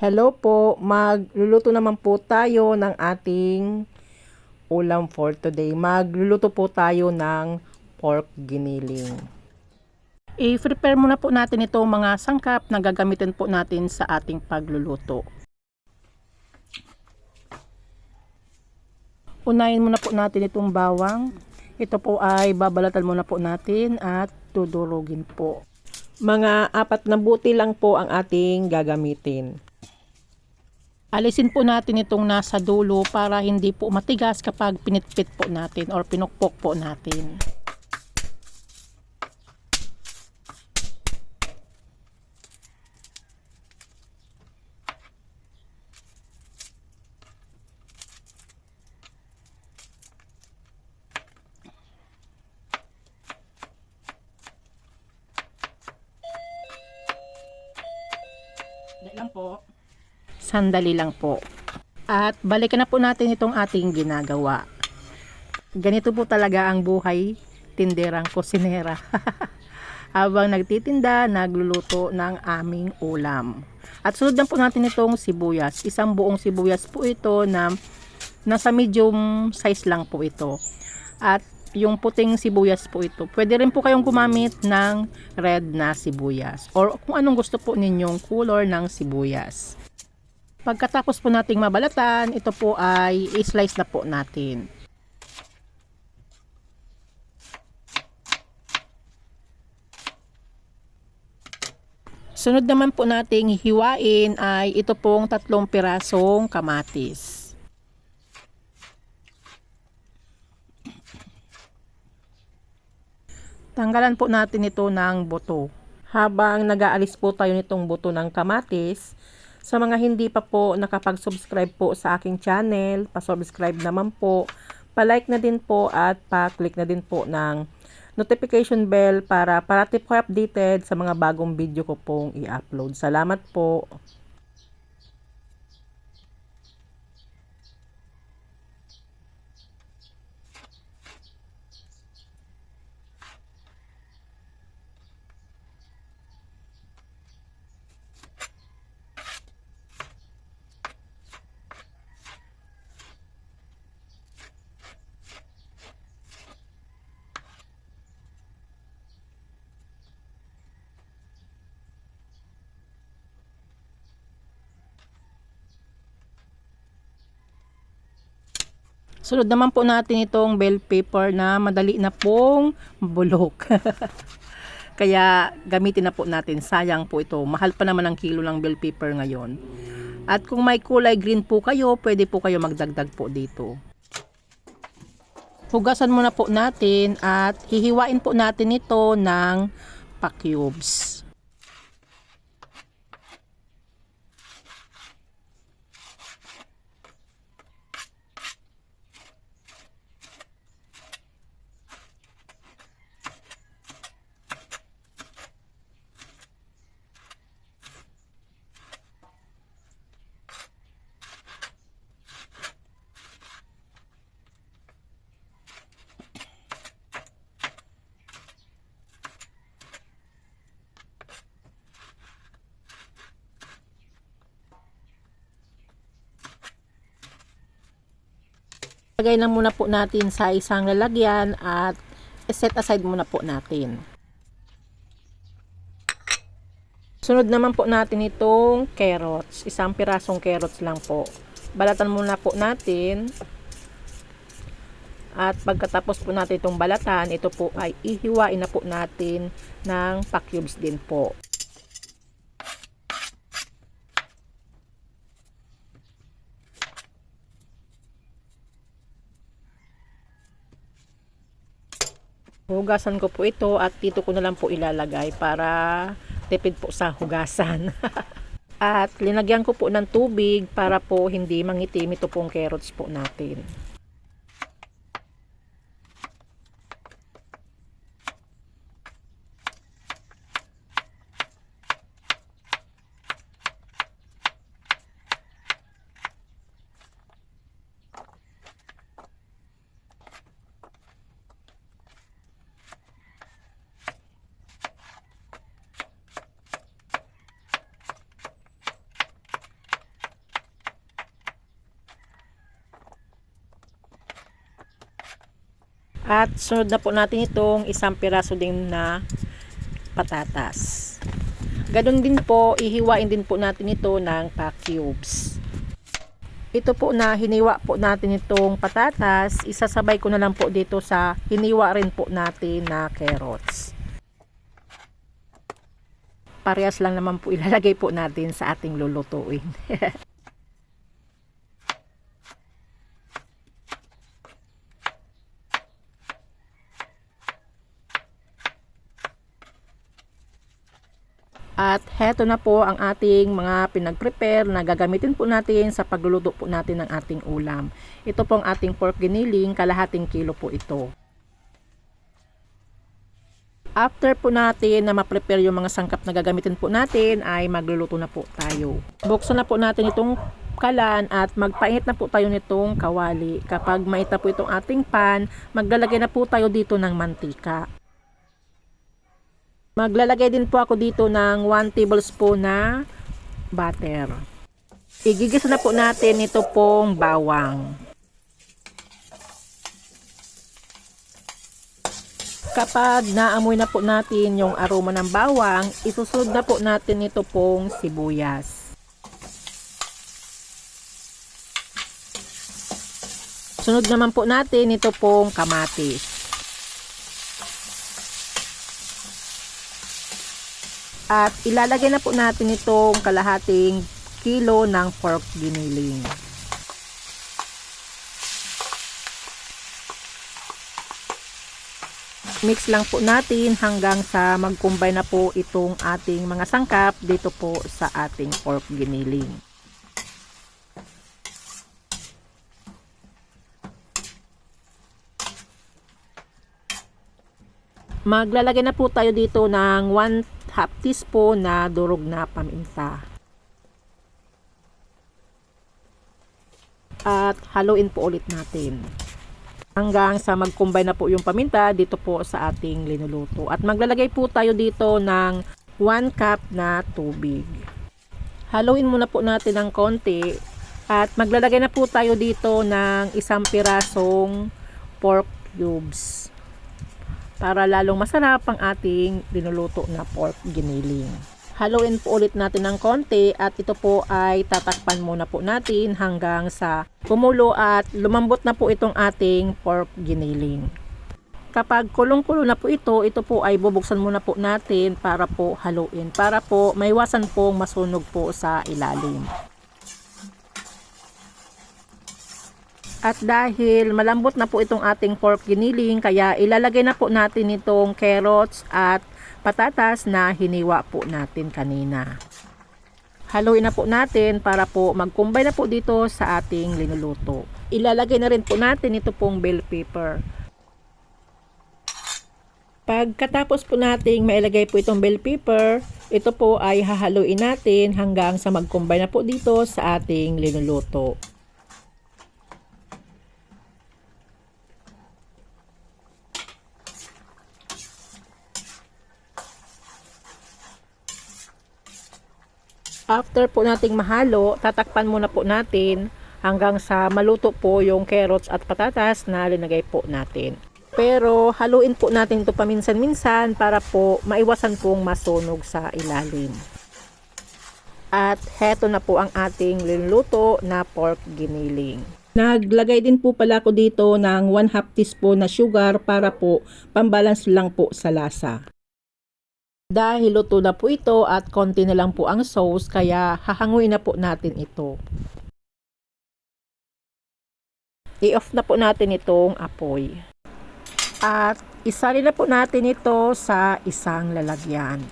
Hello po, magluluto naman po tayo ng ating ulam for today. Magluluto po tayo ng pork giniling. I-prepare muna po natin itong mga sangkap na gagamitin po natin sa ating pagluluto. Unahin muna po natin itong bawang. Ito po ay babalatan muna po natin at dudurugin po. Mga 4 na buti lang po ang ating gagamitin. Alisin po natin itong nasa dulo para hindi po matigas kapag pinitpit po natin or pinukpok po natin. Sandali lang po. At balikan na po natin itong ating ginagawa. Ganito po talaga ang buhay tinderang kusinera. Habang nagtitinda, nagluluto ng aming ulam. At sunod lang po natin itong sibuyas. Isang buong sibuyas po ito na nasa medium size lang po ito. At yung puting sibuyas po ito. Pwede rin po kayong gumamit ng red na sibuyas. Or kung anong gusto po ninyong color ng sibuyas. Pagkatapos po nating mabalatan, ito po ay i-slice na po natin. Sunod naman po nating hiwain ay ito pong 3 pirasong kamatis. Tanggalan po natin ito ng buto. Habang nag-aalis po tayo nitong buto ng kamatis, sa mga hindi pa po nakapag-subscribe po sa aking channel, pa-subscribe naman po, pa-like na din po at pa-click na din po ng notification bell para parati po updated sa mga bagong video ko pong i-upload. Salamat po. Sunod naman po natin itong bell pepper na madali na pong bulok. Kaya gamitin na po natin. Sayang po ito. Mahal pa naman ang kilo ng bell pepper ngayon. At kung may kulay green po kayo, pwede po kayo magdagdag po dito. Hugasan muna po natin at hihiwain po natin ito ng pa-cubes. Lagay na muna po natin sa isang lalagyan at set aside muna po natin. Sunod naman po natin itong carrots. Isang pirasong carrots lang po. Balatan muna po natin. At pagkatapos po natin itong balatan, ito po ay ihiwain na po natin ng pa-cubes din po. Hugasan ko po ito at dito ko na lang po ilalagay para tipid po sa hugasan. At linagyan ko po ng tubig para po hindi mangitim ito pong carrots po natin. At sunod na po natin itong isang piraso din na patatas. Ganun din po, ihiwain din po natin ito ng pack cubes. Ito po na hiniwa po natin itong patatas, isasabay ko na lang po dito sa hiniwa rin po natin na carrots. Parehas lang naman po ilalagay po natin sa ating lulutuin. At heto na po ang ating mga pinag-prepare na gagamitin po natin sa pagluluto po natin ng ating ulam. Ito po ang ating pork giniling, kalahating kilo po ito. After po natin na ma-prepare yung mga sangkap na gagamitin po natin, ay magluluto na po tayo. Buksan na po natin itong kalan at magpainit na po tayo nitong kawali. Kapag maita po itong ating pan, maglalagay na po tayo dito ng mantika. Maglalagay din po ako dito ng 1 tablespoon na butter. Igigisa na po natin ito pong bawang. Kapag naamoy na po natin yung aroma ng bawang, isusunod na po natin ito pong sibuyas. Sunod naman po natin ito pong kamatis. At ilalagay na po natin itong kalahating kilo ng pork giniling. Mix lang po natin hanggang sa mag-combine na po itong ating mga sangkap dito po sa ating pork giniling. Maglalagay na po tayo dito ng 1/2 teaspoon na durog na paminta. At haluin po ulit natin. Hanggang sa mag-combine na po yung paminta dito po sa ating linuluto. At maglalagay po tayo dito ng 1 cup na tubig. Haluin muna po natin ng konti. At maglalagay na po tayo dito ng isang pirasong pork cubes. Para lalong masarap ang ating linuluto na pork giniling. Haluin po ulit natin ng konti at ito po ay tatakpan muna po natin hanggang sa kumulo at lumambot na po itong ating pork giniling. Kapag kulong-kulo na po ito po ay bubuksan muna po natin para po haluin. Para po maiwasan pong masunog po sa ilalim. At dahil malambot na po itong ating pork giniling, kaya ilalagay na po natin itong carrots at patatas na hiniwa po natin kanina. Haluin na po natin para po mag-combine na po dito sa ating linuluto. Ilalagay na rin po natin ito pong bell pepper. Pagkatapos po nating mailagay po itong bell pepper, ito po ay hahaluin natin hanggang sa mag-combine na po dito sa ating linuluto. After po nating mahalo, tatakpan muna po natin hanggang sa maluto po yung carrots at patatas na linagay po natin. Pero haluin po natin ito paminsan-minsan para po maiwasan pong masunog sa ilalim. At heto na po ang ating linuluto na pork giniling. Naglagay din po pala ako dito ng 1/2 teaspoon na sugar para po pambalance lang po sa lasa. Dahil luto na po ito at konti na lang po ang sauce, kaya hahanguin na po natin ito. I-off na po natin itong apoy. At isali na po natin ito sa isang lalagyan.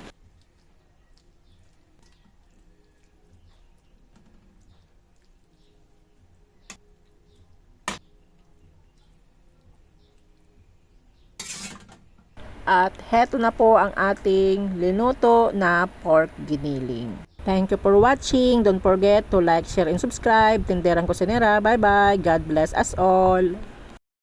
At heto na po ang ating linuto na pork giniling. Thank you for watching. Don't forget to like, share, and subscribe. Tinderang Kusinera. Bye-bye. God bless us all.